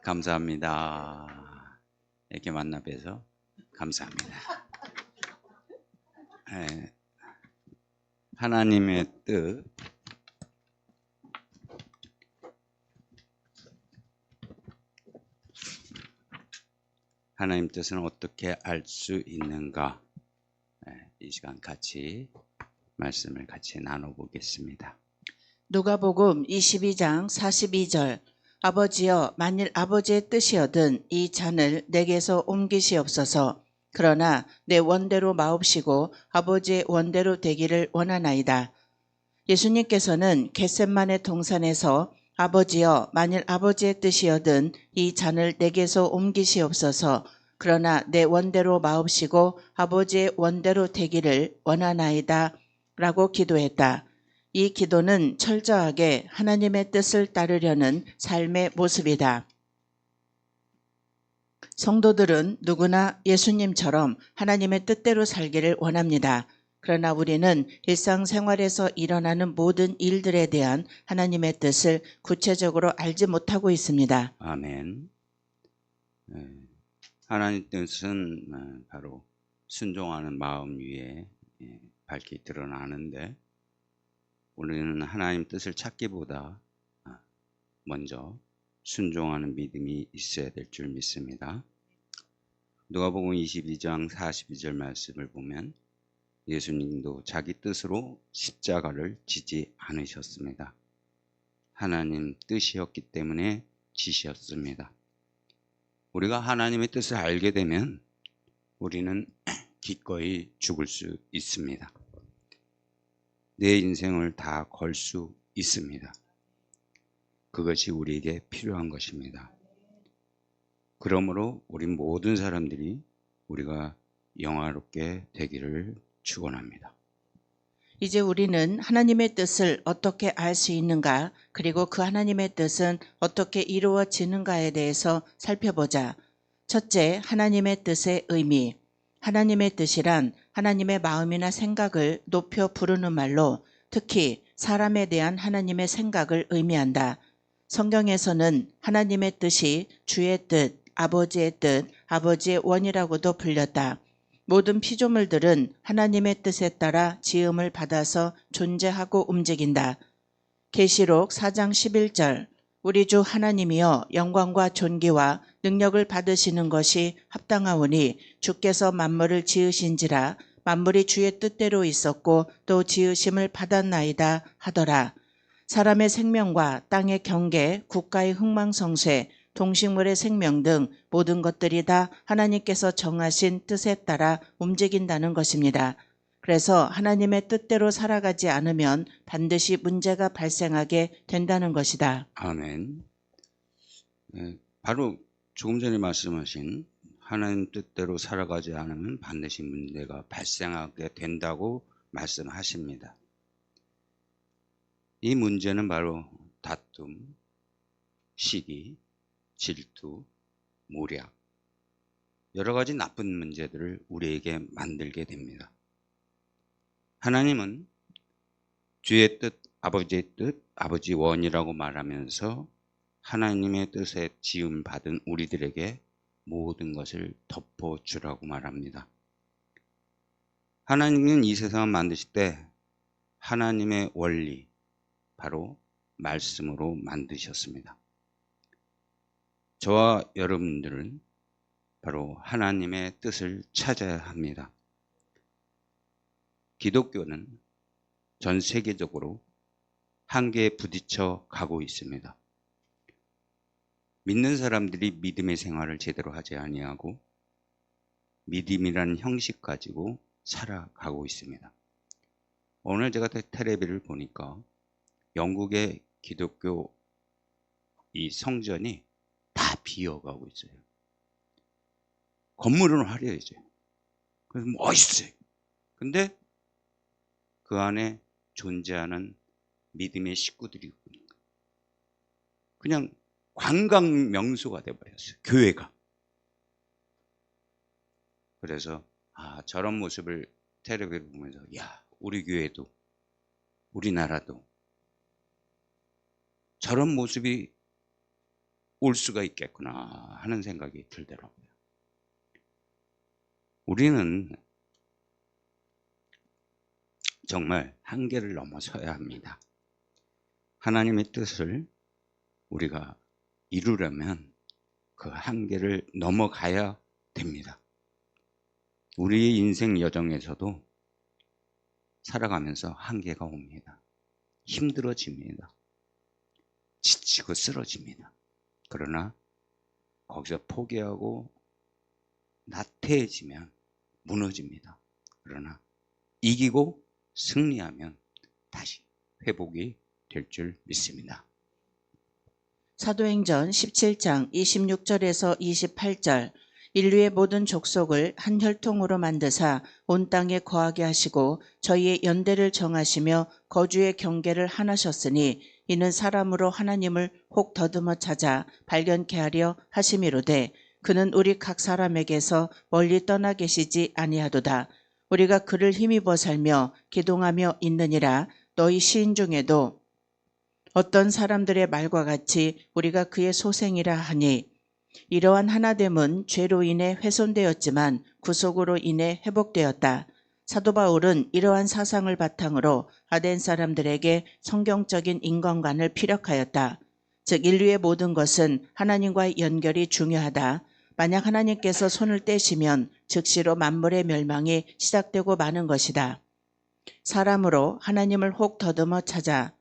감사합니다. 이렇게 만나 뵈서 감사합니다. 네, 하나님의 뜻, 하나님 뜻은 어떻게 알 수 있는가? 네, 이 시간 같이 말씀을 같이 나눠보겠습니다. 누가복음 22장 42절 아버지여 만일 아버지의 뜻이거든 이 잔을 내게서 옮기시옵소서. 그러나 내 원대로 마옵시고 아버지의 원대로 되기를 원하나이다. 예수님께서는 겟셋마네 동산에서 아버지여 만일 아버지의 뜻이거든 이 잔을 내게서 옮기시옵소서. 그러나 내 원대로 마옵시고 아버지의 원대로 되기를 원하나이다 라고 기도했다. 이 기도는 철저하게 하나님의 뜻을 따르려는 삶의 모습이다. 성도들은 누구나 예수님처럼 하나님의 뜻대로 살기를 원합니다. 그러나 우리는 일상생활에서 일어나는 모든 일들에 대한 하나님의 뜻을 구체적으로 알지 못하고 있습니다. 아멘. 하나님 뜻은 바로 순종하는 마음 위에 밝히 드러나는데 우리는 하나님 뜻을 찾기보다 먼저 순종하는 믿음이 있어야 될 줄 믿습니다. 누가복음 22장 42절 말씀을 보면 예수님도 자기 뜻으로 십자가를 지지 않으셨습니다. 하나님 뜻이었기 때문에 지셨습니다. 우리가 하나님의 뜻을 알게 되면 우리는 기꺼이 죽을 수 있습니다. 내 인생을 다 걸 수 있습니다. 그것이 우리에게 필요한 것입니다. 그러므로 우리 모든 사람들이 우리가 영화롭게 되기를 축원합니다. 이제 우리는 하나님의 뜻을 어떻게 알 수 있는가, 그리고 그 하나님의 뜻은 어떻게 이루어지는가에 대해서 살펴보자. 첫째, 하나님의 뜻의 의미. 하나님의 뜻이란 하나님의 마음이나 생각을 높여 부르는 말로 특히 사람에 대한 하나님의 생각을 의미한다. 성경에서는 하나님의 뜻이 주의 뜻, 아버지의 뜻, 아버지의 원이라고도 불렸다. 모든 피조물들은 하나님의 뜻에 따라 지음을 받아서 존재하고 움직인다. 계시록 4장 11절 우리 주 하나님이여 영광과 존귀와 능력을 받으시는 것이 합당하오니 주께서 만물을 지으신지라 만물이 주의 뜻대로 있었고 또 지으심을 받았나이다 하더라. 사람의 생명과 땅의 경계, 국가의 흥망성쇠, 동식물의 생명 등 모든 것들이 다 하나님께서 정하신 뜻에 따라 움직인다는 것입니다. 그래서 하나님의 뜻대로 살아가지 않으면 반드시 문제가 발생하게 된다는 것이다. 아멘. 바로 조금 전에 말씀하신 하나님 뜻대로 살아가지 않으면 반드시 문제가 발생하게 된다고 말씀하십니다. 이 문제는 바로 다툼, 시기, 질투, 모략, 여러 가지 나쁜 문제들을 우리에게 만들게 됩니다. 하나님은 주의 뜻, 아버지의 뜻, 아버지 원이라고 말하면서 하나님의 뜻에 지음받은 우리들에게 모든 것을 덮어주라고 말합니다. 하나님은 이 세상을 만드실 때 하나님의 원리, 바로 말씀으로 만드셨습니다. 저와 여러분들은 바로 하나님의 뜻을 찾아야 합니다. 기독교는 전 세계적으로 한계에 부딪혀 가고 있습니다. 믿는 사람들이 믿음의 생활을 제대로 하지 아니하고 믿음이라는 형식 가지고 살아가고 있습니다. 오늘 제가 텔레비를 보니까 영국의 기독교 이 성전이 다 비어가고 있어요. 건물은 화려해져요. 그래서 멋있어요. 근데 그 안에 존재하는 믿음의 식구들이 그냥 관광 명소가 돼버렸어요. 교회가. 그래서 저런 모습을 텔레비를 보면서 우리 교회도 우리나라도 저런 모습이 올 수가 있겠구나 하는 생각이 들더라고요. 우리는 정말 한계를 넘어서야 합니다. 하나님의 뜻을 우리가 이루려면 그 한계를 넘어가야 됩니다. 우리의 인생 여정에서도 살아가면서 한계가 옵니다. 힘들어집니다. 지치고 쓰러집니다. 그러나 거기서 포기하고 나태해지면 무너집니다. 그러나 이기고 승리하면 다시 회복이 될 줄 믿습니다. 사도행전 17장 26절에서 28절 인류의 모든 족속을 한 혈통으로 만드사 온 땅에 거하게 하시고 저희의 연대를 정하시며 거주의 경계를 하나셨으니 이는 사람으로 하나님을 혹 더듬어 찾아 발견케 하려 하심이로되 그는 우리 각 사람에게서 멀리 떠나 계시지 아니하도다. 우리가 그를 힘입어 살며 기동하며 있느니라. 너희 시인 중에도 어떤 사람들의 말과 같이 우리가 그의 소생이라 하니 이러한 하나됨은 죄로 인해 훼손되었지만 구속으로 인해 회복되었다. 사도 바울은 이러한 사상을 바탕으로 아덴 사람들에게 성경적인 인간관을 피력하였다. 즉 인류의 모든 것은 하나님과의 연결이 중요하다. 만약 하나님께서 손을 떼시면 즉시로 만물의 멸망이 시작되고 마는 것이다. 사람으로 하나님을 혹 더듬어 찾다.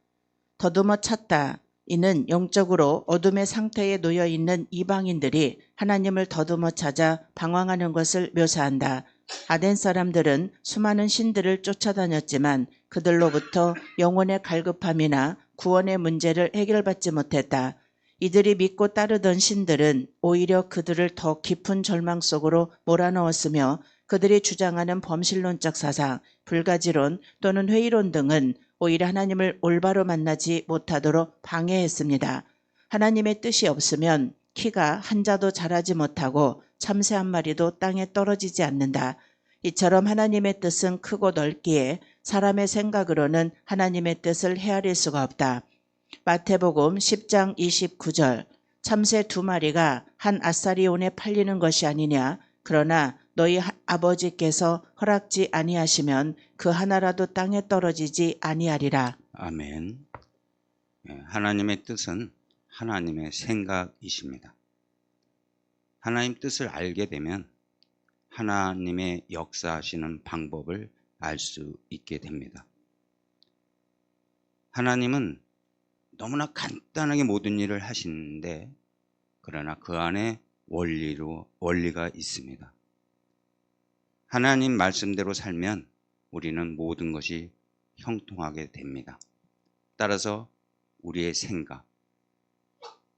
이는 영적으로 어둠의 상태에 놓여 있는 이방인들이 하나님을 더듬어 찾아 방황하는 것을 묘사한다. 아덴 사람들은 수많은 신들을 쫓아다녔지만 그들로부터 영혼의 갈급함이나 구원의 문제를 해결받지 못했다. 이들이 믿고 따르던 신들은 오히려 그들을 더 깊은 절망 속으로 몰아넣었으며 그들이 주장하는 범신론적 사상, 불가지론 또는 회의론 등은 오히려 하나님을 올바로 만나지 못하도록 방해했습니다. 하나님의 뜻이 없으면 키가 한 자도 자라지 못하고 참새 한 마리도 땅에 떨어지지 않는다. 이처럼 하나님의 뜻은 크고 넓기에 사람의 생각으로는 하나님의 뜻을 헤아릴 수가 없다. 마태복음 10장 29절 참새 2마리가 한 아사리온에 팔리는 것이 아니냐. 그러나 너희 아버지께서 허락지 아니하시면 그 하나라도 땅에 떨어지지 아니하리라. 아멘. 하나님의 뜻은 하나님의 생각이십니다. 하나님 뜻을 알게 되면 하나님의 역사하시는 방법을 알 수 있게 됩니다. 하나님은 너무나 간단하게 모든 일을 하시는데 그러나 그 안에 원리가 있습니다. 하나님 말씀대로 살면 우리는 모든 것이 형통하게 됩니다. 따라서 우리의 생각,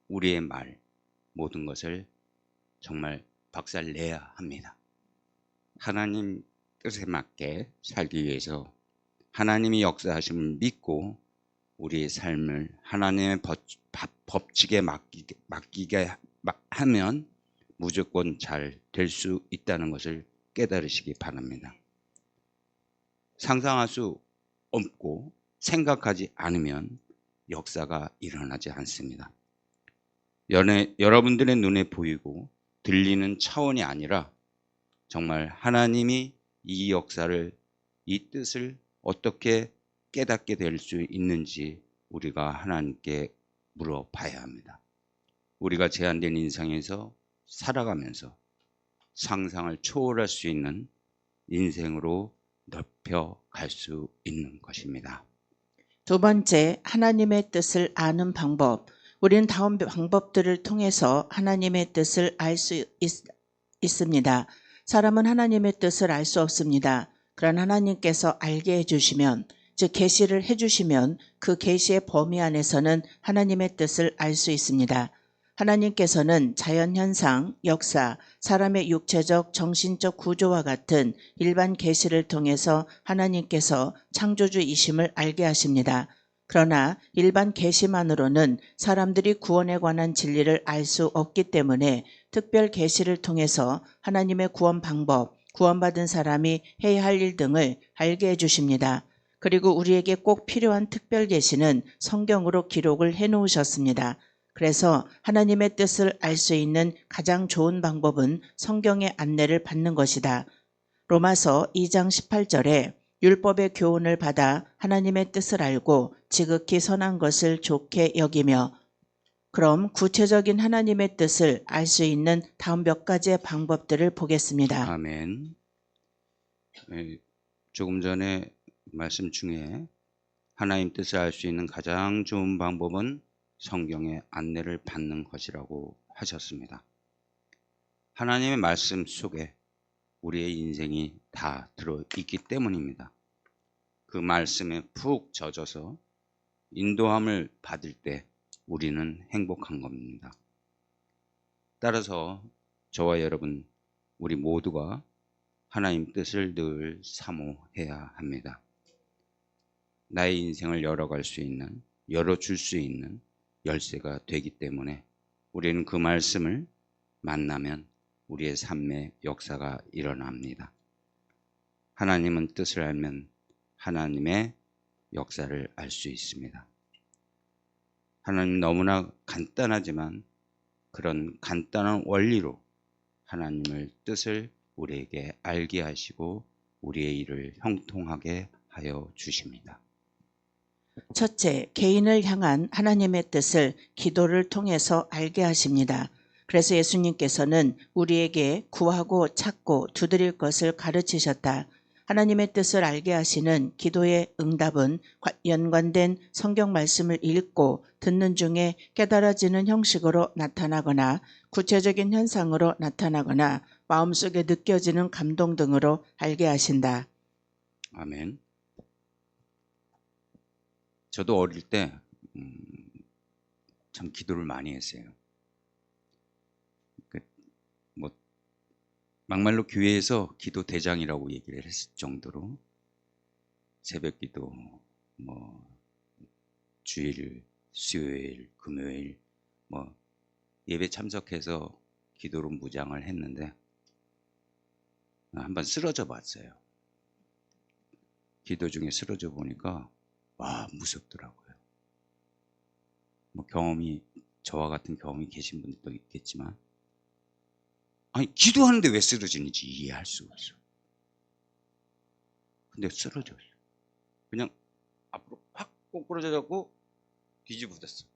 우리의 말, 모든 것을 정말 박살내야 합니다. 하나님 뜻에 맞게 살기 위해서 하나님이 역사하심을 믿고 우리의 삶을 하나님의 법칙에 맡기게 하면 무조건 잘 될 수 있다는 것을 깨달으시기 바랍니다. 상상할 수 없고 생각하지 않으면 역사가 일어나지 않습니다. 여러분들의 눈에 보이고 들리는 차원이 아니라 정말 하나님이 이 역사를, 이 뜻을 어떻게 깨닫게 될 수 있는지 우리가 하나님께 물어봐야 합니다. 우리가 제한된 인생에서 살아가면서 상상을 초월할 수 있는 인생으로 넓혀갈 수 있는 것입니다. 두 번째, 하나님의 뜻을 아는 방법. 우리는 다음 방법들을 통해서 하나님의 뜻을 알 수 있습니다. 사람은 하나님의 뜻을 알 수 없습니다. 그러나 하나님께서 알게 해주시면, 즉 계시를 해주시면 그 계시의 범위 안에서는 하나님의 뜻을 알 수 있습니다. 하나님께서는 자연현상, 역사, 사람의 육체적, 정신적 구조와 같은 일반 계시를 통해서 하나님께서 창조주이심을 알게 하십니다. 그러나 일반 계시만으로는 사람들이 구원에 관한 진리를 알 수 없기 때문에 특별 계시를 통해서 하나님의 구원 방법, 구원받은 사람이 해야 할 일 등을 알게 해주십니다. 그리고 우리에게 꼭 필요한 특별 계시는 성경으로 기록을 해놓으셨습니다. 그래서 하나님의 뜻을 알 수 있는 가장 좋은 방법은 성경의 안내를 받는 것이다. 로마서 2장 18절에 율법의 교훈을 받아 하나님의 뜻을 알고 지극히 선한 것을 좋게 여기며. 그럼 구체적인 하나님의 뜻을 알 수 있는 다음 몇 가지의 방법들을 보겠습니다. 아멘. 조금 전에 말씀 중에 하나님 뜻을 알 수 있는 가장 좋은 방법은 성경의 안내를 받는 것이라고 하셨습니다. 하나님의 말씀 속에 우리의 인생이 다 들어있기 때문입니다. 그 말씀에 푹 젖어서 인도함을 받을 때 우리는 행복한 겁니다. 따라서 저와 여러분, 우리 모두가 하나님 뜻을 늘 사모해야 합니다. 나의 인생을 열어갈 수 있는, 열어줄 수 있는 열쇠가 되기 때문에 우리는 그 말씀을 만나면 우리의 삶의 역사가 일어납니다. 하나님은 뜻을 알면 하나님의 역사를 알 수 있습니다. 하나님 너무나 간단하지만 그런 간단한 원리로 하나님의 뜻을 우리에게 알게 하시고 우리의 일을 형통하게 하여 주십니다. 첫째, 개인을 향한 하나님의 뜻을 기도를 통해서 알게 하십니다. 그래서 예수님께서는 우리에게 구하고 찾고 두드릴 것을 가르치셨다. 하나님의 뜻을 알게 하시는 기도의 응답은 연관된 성경 말씀을 읽고 듣는 중에 깨달아지는 형식으로 나타나거나 구체적인 현상으로 나타나거나 마음속에 느껴지는 감동 등으로 알게 하신다. 아멘. 저도 어릴 때 참 기도를 많이 했어요. 막말로 교회에서 기도 대장이라고 얘기를 했을 정도로 새벽 기도, 주일, 수요일, 금요일 예배 참석해서 기도로 무장을 했는데 한번 쓰러져 봤어요. 기도 중에 쓰러져 보니까 와, 무섭더라고요. 경험이, 저와 같은 경험이 계신 분들도 있겠지만, 아니 기도하는데 왜 쓰러지는지 이해할 수가 없어요. 근데 쓰러졌어요. 그냥 앞으로 확 꼬꾸라져갖고 뒤집어졌어.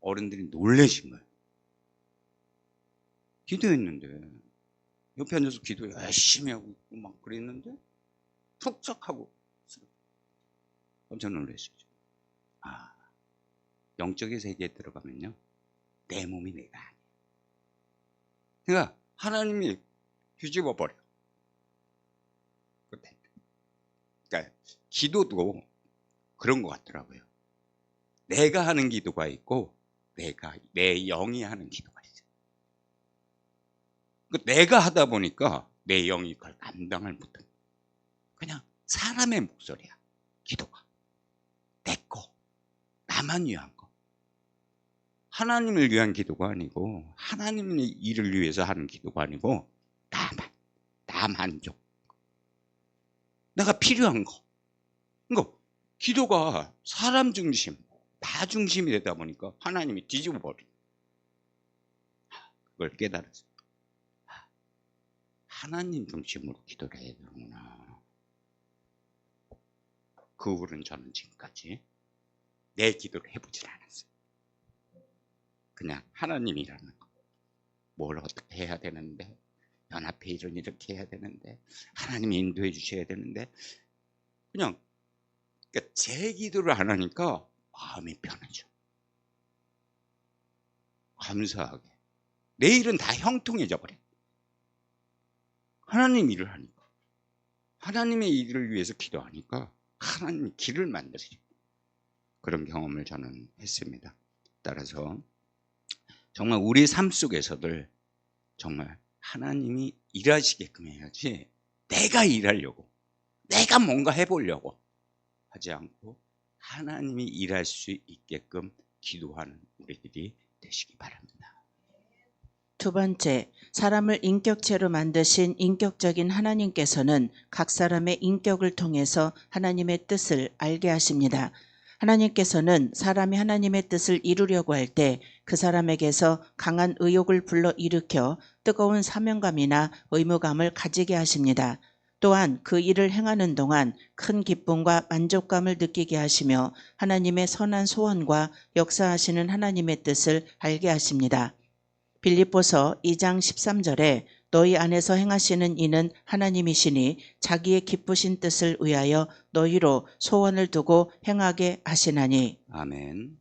어른들이 놀라신 거예요. 기도했는데 옆에 앉아서 기도 열심히 하고 있고 막 그랬는데 푹쩍 하고 깜짝 놀랐어요. 영적인 세계에 들어가면요, 내 몸이 내가 아니에요. 그러니까 하나님이 뒤집어 버려. 그러니까 기도도 그런 것 같더라고요. 내가 하는 기도가 있고 내 영이 하는 기도가 있어요. 내가 하다 보니까 내 영이 그걸 감당을 못해요. 그냥 사람의 목소리야, 기도가. 내 거, 나만 위한 거. 하나님을 위한 기도가 아니고, 하나님의 일을 위해서 하는 기도가 아니고, 나 만족. 내가 필요한 거. 그러니까 기도가 사람 중심, 나 중심이 되다 보니까 하나님이 뒤집어 버려. 그걸 깨달았어요. 하나님 중심으로 기도를 해야 되는구나. 그 후로는 저는 지금까지 내 기도를 해보질 않았어요. 그냥 하나님이라는 거. 뭘 어떻게 해야 되는데, 연합회의를 이렇게 해야 되는데, 하나님이 인도해 주셔야 되는데, 그냥 그러니까 제 기도를 안 하니까 마음이 편해져. 감사하게. 내 일은 다 형통해져 버려. 하나님 일을 하니까. 하나님의 일을 위해서 기도하니까 하나님이 길을 만드시고, 그런 경험을 저는 했습니다. 따라서 정말 우리 삶 속에서들 정말 하나님이 일하시게끔 해야지, 내가 일하려고, 내가 뭔가 해보려고 하지 않고 하나님이 일할 수 있게끔 기도하는 우리들이 되시기 바랍니다. 두 번째, 사람을 인격체로 만드신 인격적인 하나님께서는 각 사람의 인격을 통해서 하나님의 뜻을 알게 하십니다. 하나님께서는 사람이 하나님의 뜻을 이루려고 할 때 그 사람에게서 강한 의욕을 불러 일으켜 뜨거운 사명감이나 의무감을 가지게 하십니다. 또한 그 일을 행하는 동안 큰 기쁨과 만족감을 느끼게 하시며 하나님의 선한 소원과 역사하시는 하나님의 뜻을 알게 하십니다. 빌립보서 2장 13절에 너희 안에서 행하시는 이는 하나님이시니 자기의 기쁘신 뜻을 위하여 너희로 소원을 두고 행하게 하시나니. 아멘.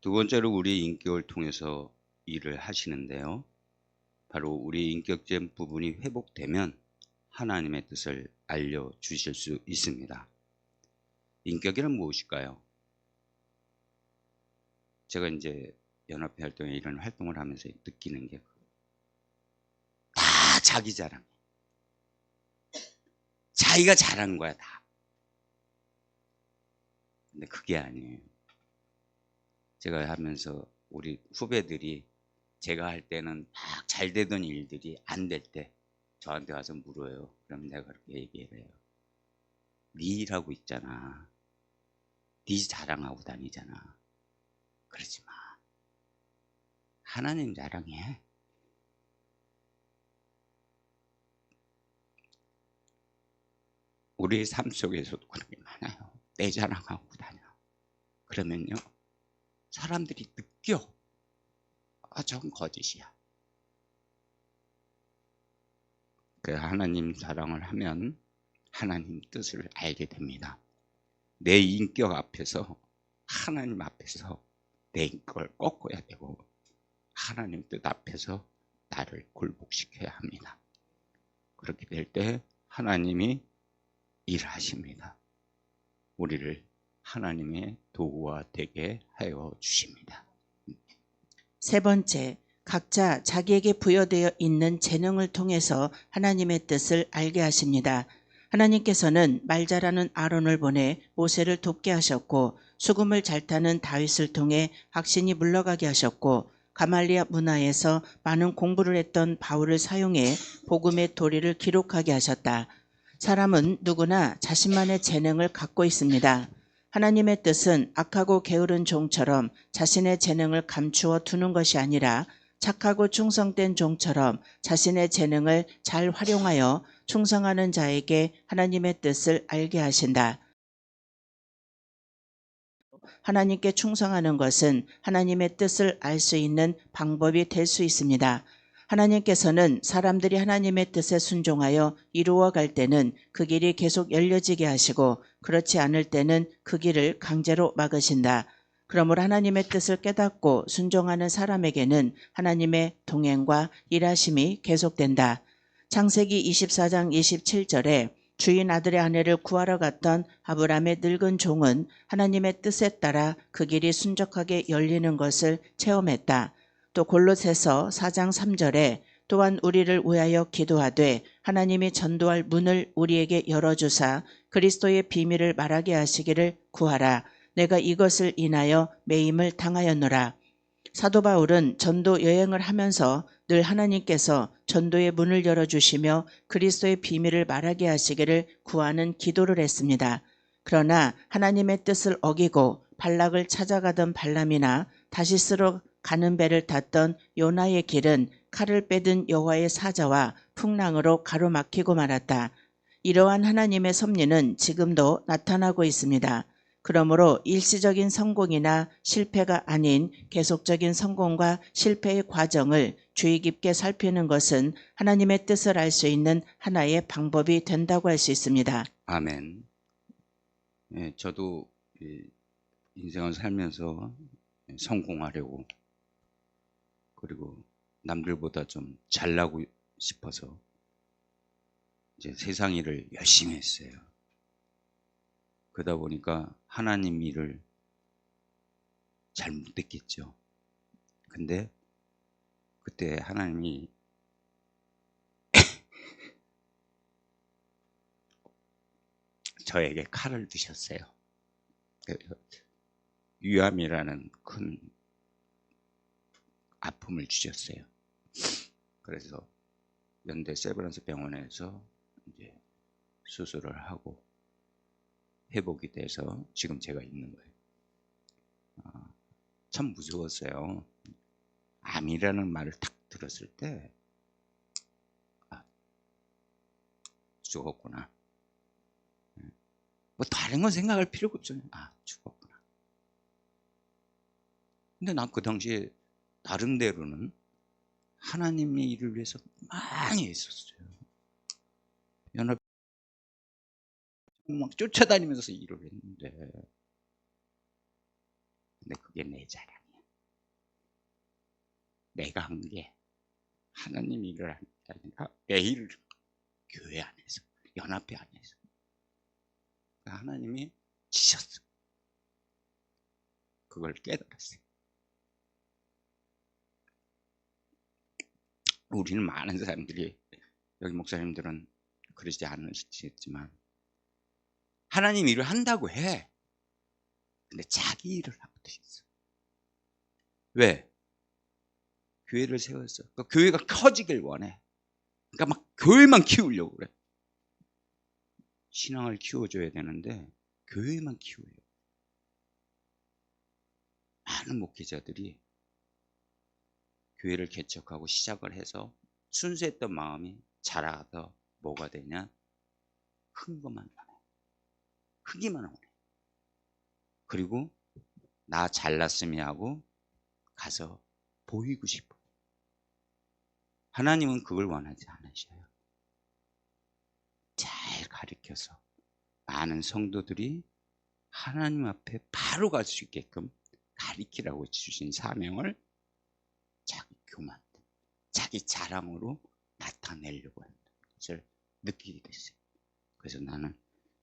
두 번째로 우리 인격을 통해서 일을 하시는데요. 바로 우리 인격적 부분이 회복되면 하나님의 뜻을 알려주실 수 있습니다. 인격이란 무엇일까요? 제가 이제 연합회 활동에 이런 활동을 하면서 느끼는 게 다 자기 자랑. 자기가 잘한 거야, 다. 근데 그게 아니에요. 제가 하면서 우리 후배들이 제가 할 때는 막 잘 되던 일들이 안 될 때 저한테 와서 물어요. 그럼 내가 그렇게 얘기를 해요. 네 일하고 있잖아. 네 자랑하고 다니잖아. 그러지 마. 하나님 자랑해. 우리 삶 속에서도 그런 게 많아요. 내 자랑하고 다녀. 그러면요, 사람들이 느껴. 아, 저건 거짓이야. 그 하나님 자랑을 하면 하나님 뜻을 알게 됩니다. 내 인격 앞에서, 하나님 앞에서 내 인격을 꺾어야 되고 하나님 뜻 앞에서 나를 굴복시켜야 합니다. 그렇게 될 때 하나님이 일하십니다. 우리를 하나님의 도구가 되게 하여 주십니다. 세 번째, 각자 자기에게 부여되어 있는 재능을 통해서 하나님의 뜻을 알게 하십니다. 하나님께서는 말 잘하는 아론을 보내 모세를 돕게 하셨고, 수금을 잘 타는 다윗을 통해 확신이 물러가게 하셨고, 가말리아 문화에서 많은 공부를 했던 바울을 사용해 복음의 도리를 기록하게 하셨다. 사람은 누구나 자신만의 재능을 갖고 있습니다. 하나님의 뜻은 악하고 게으른 종처럼 자신의 재능을 감추어 두는 것이 아니라 착하고 충성된 종처럼 자신의 재능을 잘 활용하여 충성하는 자에게 하나님의 뜻을 알게 하신다. 하나님께 충성하는 것은 하나님의 뜻을 알 수 있는 방법이 될 수 있습니다. 하나님께서는 사람들이 하나님의 뜻에 순종하여 이루어갈 때는 그 길이 계속 열려지게 하시고, 그렇지 않을 때는 그 길을 강제로 막으신다. 그러므로 하나님의 뜻을 깨닫고 순종하는 사람에게는 하나님의 동행과 일하심이 계속된다. 창세기 24장 27절에 주인 아들의 아내를 구하러 갔던 아브라함의 늙은 종은 하나님의 뜻에 따라 그 길이 순적하게 열리는 것을 체험했다. 또 골로새서 4장 3절에 또한 우리를 위하여 기도하되 하나님이 전도할 문을 우리에게 열어주사 그리스도의 비밀을 말하게 하시기를 구하라. 내가 이것을 인하여 매임을 당하였노라. 사도 바울은 전도 여행을 하면서 늘 하나님께서 전도의 문을 열어주시며 그리스도의 비밀을 말하게 하시기를 구하는 기도를 했습니다. 그러나 하나님의 뜻을 어기고 발락을 찾아가던 발람이나 다시스로 가는 배를 탔던 요나의 길은 칼을 빼든 여호와의 사자와 풍랑으로 가로막히고 말았다. 이러한 하나님의 섭리는 지금도 나타나고 있습니다. 그러므로 일시적인 성공이나 실패가 아닌 계속적인 성공과 실패의 과정을 주의 깊게 살피는 것은 하나님의 뜻을 알 수 있는 하나의 방법이 된다고 할 수 있습니다. 아멘. 예, 저도 인생을 살면서 성공하려고, 그리고 남들보다 좀 잘나고 싶어서 이제 세상 일을 열심히 했어요. 그러다 보니까 하나님 일을 잘 못했겠죠. 근데 그때 하나님이 저에게 칼을 드셨어요. 위암이라는 큰 아픔을 주셨어요. 그래서 연대 세브란스 병원에서 이제 수술을 하고 회복이 돼서 지금 제가 있는 거예요. 참 무서웠어요. 암이라는 말을 딱 들었을 때 죽었구나. 뭐 다른 건 생각할 필요가 없어요. 죽었구나. 근데 난 그 당시에 나름대로는 하나님의 일을 위해서 많이 했었어요. 연합 막 쫓아다니면서 일을 했는데, 근데 그게 내 자랑이야. 내가 한 게 하나님 일을 한 게 아니라 매일 교회 안에서, 연합회 안에서 하나님이 지셨어. 그걸 깨달았어요. 우리는 많은 사람들이, 여기 목사님들은 그러지 않으시겠지만 하나님 일을 한다고 해. 근데 자기 일을 하고 있어. 왜? 교회를 세웠어. 그러니까 교회가 커지길 원해. 그러니까 막 교회만 키우려고 그래. 신앙을 키워줘야 되는데 교회만 키워요. 많은 목회자들이 교회를 개척하고 시작을 해서 순수했던 마음이 자라서 뭐가 되냐? 큰 것만 원해. 크기만 원해. 그리고 나 잘났으면 하고 가서 보이고 싶어. 하나님은 그걸 원하지 않으셔요. 잘 가르쳐서 많은 성도들이 하나님 앞에 바로 갈 수 있게끔 가르치라고 주신 사명을 자기 교만, 자기 자랑으로 나타내려고 하는 것을 느끼게 됐어요. 그래서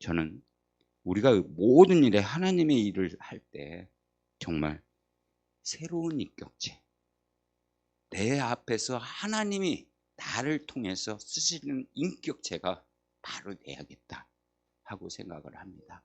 저는 우리가 모든 일에 하나님의 일을 할 때 정말 새로운 인격체, 내 앞에서 하나님이 나를 통해서 쓰시는 인격체가 바로 돼야겠다 하고 생각을 합니다.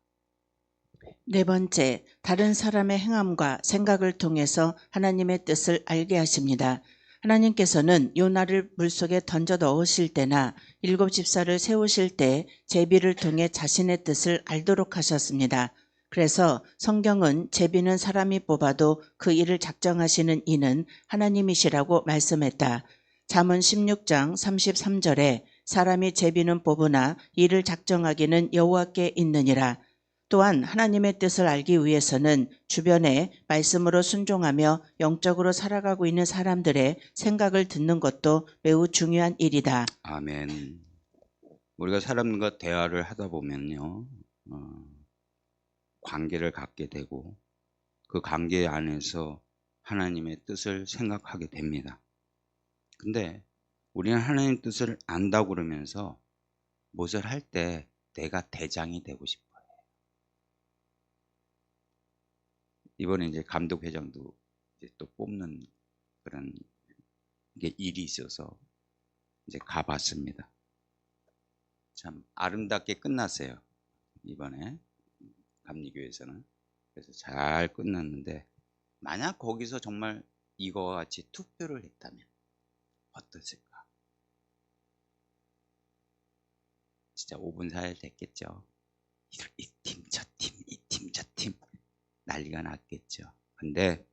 네 번째, 다른 사람의 행함과 생각을 통해서 하나님의 뜻을 알게 하십니다. 하나님께서는 요나를 물속에 던져 넣으실 때나 7 집사를 세우실 때 제비를 통해 자신의 뜻을 알도록 하셨습니다. 그래서 성경은 제비는 사람이 뽑아도 그 일을 작정하시는 이는 하나님이시라고 말씀했다. 잠언 16장 33절에 사람이 제비는 뽑으나 일을 작정하기는 여호와께 있느니라. 또한 하나님의 뜻을 알기 위해서는 주변에 말씀으로 순종하며 영적으로 살아가고 있는 사람들의 생각을 듣는 것도 매우 중요한 일이다. 아멘. 우리가 사람과 대화를 하다 보면요, 관계를 갖게 되고 그 관계 안에서 하나님의 뜻을 생각하게 됩니다. 근데 우리는 하나님 뜻을 안다고 그러면서 무엇을 할 때 내가 대장이 되고 싶어요. 이번에 이제 감독회장도 이제 또 뽑는 그런 게 일이 있어서 이제 가봤습니다. 참 아름답게 끝났어요. 이번에 감리교에서는. 그래서 잘 끝났는데, 만약 거기서 정말 이거와 같이 투표를 했다면 어땠을까? 진짜 5분 4일 됐겠죠. 이 팀, 저 팀, 이 팀, 저 팀 난리가 났겠죠. 근데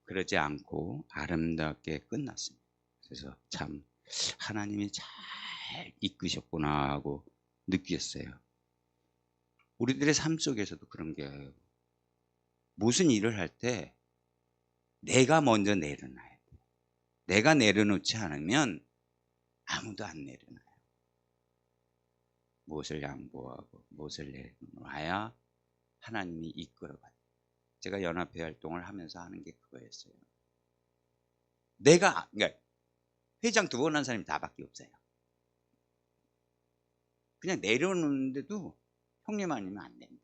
그러지 않고 아름답게 끝났습니다. 그래서 참 하나님이 잘 이끄셨구나 하고 느꼈어요. 우리들의 삶 속에서도 그런 게, 무슨 일을 할 때 내가 먼저 내려놔야 돼. 내가 내려놓지 않으면 아무도 안 내려놔요. 무엇을 양보하고 무엇을 내려놔야 하나님이 이끌어가요. 제가 연합회 활동을 하면서 하는 게 그거였어요. 그러니까 회장 2번 한 사람이 나밖에 없어요. 그냥 내려놓는데도 형님 아니면 안 된대.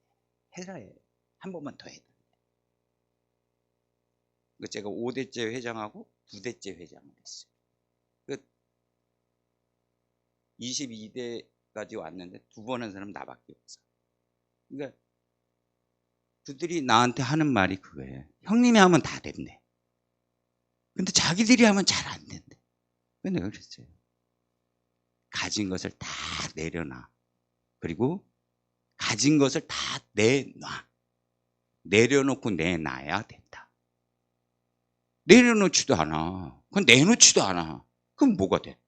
해라 해. 한 번만 더 해라. 제가 5대째 회장하고 9대째 회장을 했어요. 22대까지 왔는데 2번 한 사람 나밖에 없어. 그러니까 그들이 나한테 하는 말이 그거예요. 형님이 하면 다 된대. 근데 자기들이 하면 잘 안 된대. 근데 내가 그랬어요. 가진 것을 다 내려놔. 그리고 가진 것을 다 내놔. 내려놓고 내놔야 된다. 내려놓지도 않아. 그건 내놓지도 않아. 그럼 뭐가 돼?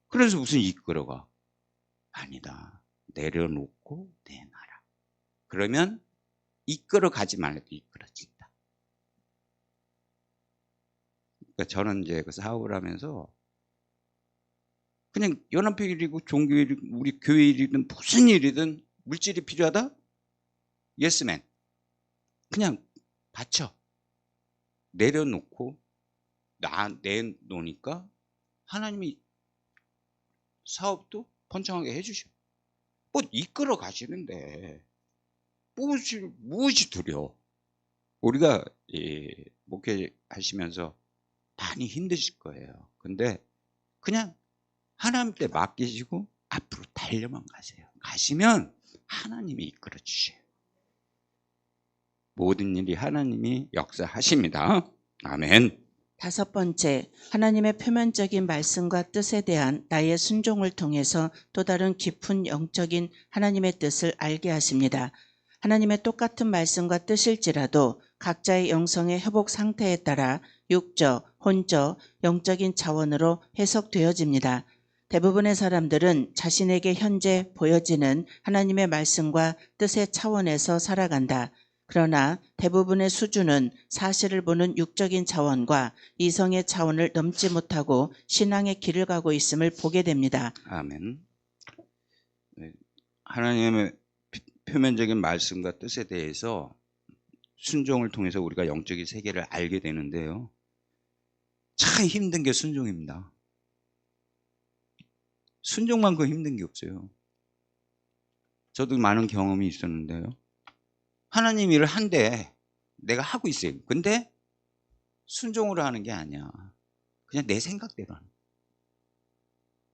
그래서 무슨 이끌어가? 아니다. 내려놓고 내놔라. 그러면 이끌어 가지 말라도 이끌어진다. 그러니까 저는 이제 그 사업을 하면서 그냥 연합회 일이고 종교 일이고 우리 교회 일이든 무슨 일이든 물질이 필요하다? 예스맨. 그냥 바쳐. 내려놓고 내놓으니까 하나님이 사업도 번창하게 해주셔. 뭐 이끌어 가시는데 무엇이 두려워? 우리가 목회하시면서 많이 힘드실 거예요. 근데 그냥 하나님께 맡기시고 앞으로 달려만 가세요. 가시면 하나님이 이끌어 주셔요. 모든 일이 하나님이 역사하십니다. 아멘. 5번째, 하나님의 표면적인 말씀과 뜻에 대한 나의 순종을 통해서 또 다른 깊은 영적인 하나님의 뜻을 알게 하십니다. 하나님의 똑같은 말씀과 뜻일지라도 각자의 영성의 회복 상태에 따라 육적, 혼적, 영적인 차원으로 해석되어집니다. 대부분의 사람들은 자신에게 현재 보여지는 하나님의 말씀과 뜻의 차원에서 살아간다. 그러나 대부분의 수준은 사실을 보는 육적인 차원과 이성의 차원을 넘지 못하고 신앙의 길을 가고 있음을 보게 됩니다. 아멘. 하나님의 표면적인 말씀과 뜻에 대해서 순종을 통해서 우리가 영적인 세계를 알게 되는데요. 참 힘든 게 순종입니다. 순종만큼 힘든 게 없어요. 저도 많은 경험이 있었는데요. 하나님 일을 한데 내가 하고 있어요. 근데 순종으로 하는 게 아니야. 그냥 내 생각대로 하는 거야.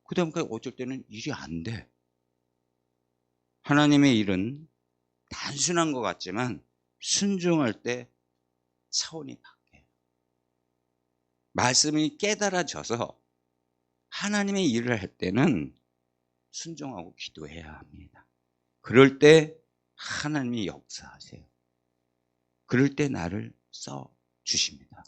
그다음에 어쩔 때는 일이 안 돼. 하나님의 일은 단순한 것 같지만 순종할 때 차원이 바뀌어요. 말씀이 깨달아져서 하나님의 일을 할 때는 순종하고 기도해야 합니다. 그럴 때 하나님이 역사하세요. 그럴 때 나를 써주십니다.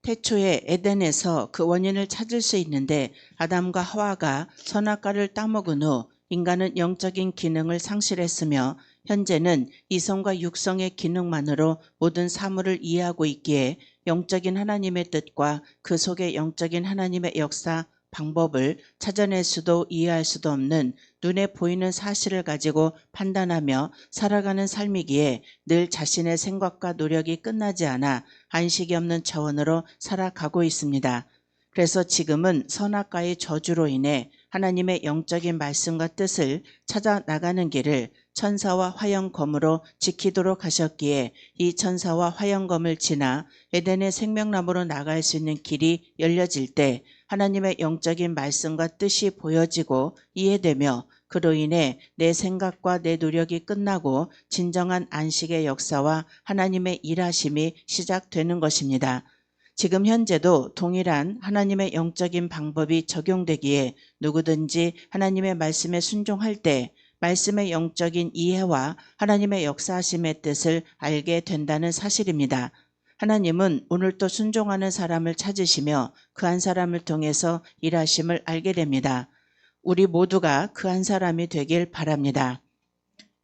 태초에 에덴에서 그 원인을 찾을 수 있는데 아담과 하와가 선악과를 따먹은 후 인간은 영적인 기능을 상실했으며 현재는 이성과 육성의 기능만으로 모든 사물을 이해하고 있기에 영적인 하나님의 뜻과 그 속에 영적인 하나님의 역사 방법을 찾아낼 수도 이해할 수도 없는 눈에 보이는 사실을 가지고 판단하며 살아가는 삶이기에 늘 자신의 생각과 노력이 끝나지 않아 안식이 없는 차원으로 살아가고 있습니다. 그래서 지금은 선악과의 저주로 인해 하나님의 영적인 말씀과 뜻을 찾아 나가는 길을 천사와 화영검으로 지키도록 하셨기에 이 천사와 화영검을 지나 에덴의 생명나무로 나갈 수 있는 길이 열려질 때 하나님의 영적인 말씀과 뜻이 보여지고 이해되며 그로 인해 내 생각과 내 노력이 끝나고 진정한 안식의 역사와 하나님의 일하심이 시작되는 것입니다. 지금 현재도 동일한 하나님의 영적인 방법이 적용되기에 누구든지 하나님의 말씀에 순종할 때 말씀의 영적인 이해와 하나님의 역사하심의 뜻을 알게 된다는 사실입니다. 하나님은 오늘도 순종하는 사람을 찾으시며 그 한 사람을 통해서 일하심을 알게 됩니다. 우리 모두가 그 한 사람이 되길 바랍니다.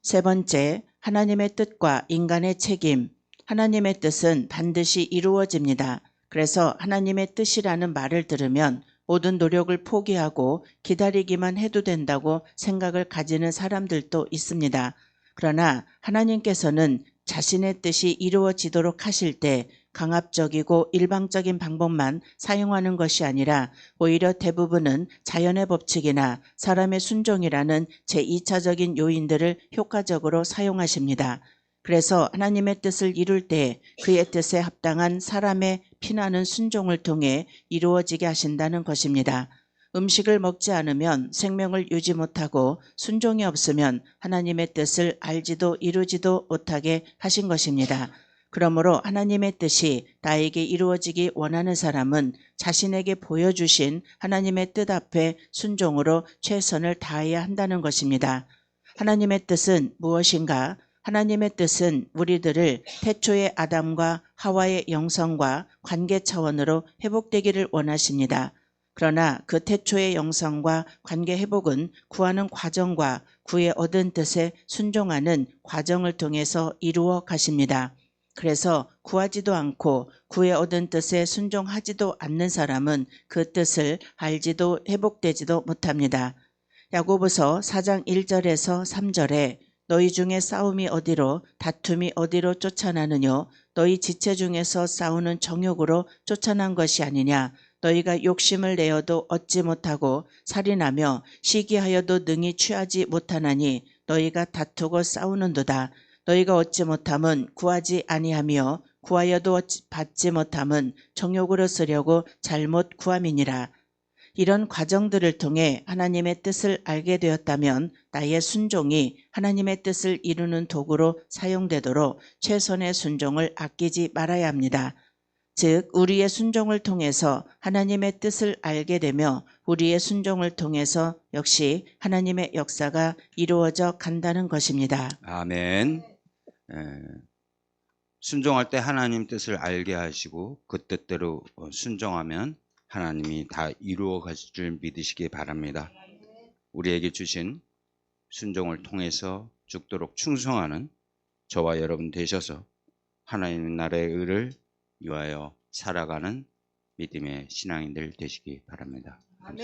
3번째, 하나님의 뜻과 인간의 책임. 하나님의 뜻은 반드시 이루어집니다. 그래서 하나님의 뜻이라는 말을 들으면 모든 노력을 포기하고 기다리기만 해도 된다고 생각을 가지는 사람들도 있습니다. 그러나 하나님께서는 자신의 뜻이 이루어지도록 하실 때 강압적이고 일방적인 방법만 사용하는 것이 아니라 오히려 대부분은 자연의 법칙이나 사람의 순종이라는 제2차적인 요인들을 효과적으로 사용하십니다. 그래서 하나님의 뜻을 이룰 때 그의 뜻에 합당한 사람의 피나는 순종을 통해 이루어지게 하신다는 것입니다. 음식을 먹지 않으면 생명을 유지 못하고 순종이 없으면 하나님의 뜻을 알지도 이루지도 못하게 하신 것입니다. 그러므로 하나님의 뜻이 나에게 이루어지기 원하는 사람은 자신에게 보여주신 하나님의 뜻 앞에 순종으로 최선을 다해야 한다는 것입니다. 하나님의 뜻은 무엇인가? 하나님의 뜻은 우리들을 태초의 아담과 하와의 영성과 관계 차원으로 회복되기를 원하십니다. 그러나 그 태초의 영성과 관계 회복은 구하는 과정과 구에 얻은 뜻에 순종하는 과정을 통해서 이루어 가십니다. 그래서 구하지도 않고 구에 얻은 뜻에 순종하지도 않는 사람은 그 뜻을 알지도 회복되지도 못합니다. 야고보서 4장 1절에서 3절에 너희 중에 싸움이 어디로 다툼이 어디로 쫓아나느뇨 너희 지체 중에서 싸우는 정욕으로 쫓아난 것이 아니냐 너희가 욕심을 내어도 얻지 못하고 살인하며 시기하여도 능히 취하지 못하나니 너희가 다투고 싸우는도다. 너희가 얻지 못함은 구하지 아니하며 구하여도 받지 못함은 정욕으로 쓰려고 잘못 구함이니라. 이런 과정들을 통해 하나님의 뜻을 알게 되었다면 나의 순종이 하나님의 뜻을 이루는 도구로 사용되도록 최선의 순종을 아끼지 말아야 합니다. 즉 우리의 순종을 통해서 하나님의 뜻을 알게 되며 우리의 순종을 통해서 역시 하나님의 역사가 이루어져 간다는 것입니다. 아멘. 순종할 때 하나님 뜻을 알게 하시고 그 뜻대로 순종하면 하나님이 다 이루어 가실 줄 믿으시기 바랍니다. 우리에게 주신 순종을 통해서 죽도록 충성하는 저와 여러분 되셔서 하나님 나라의 의를 위하여 살아가는 믿음의 신앙인들 되시기 바랍니다. 아멘.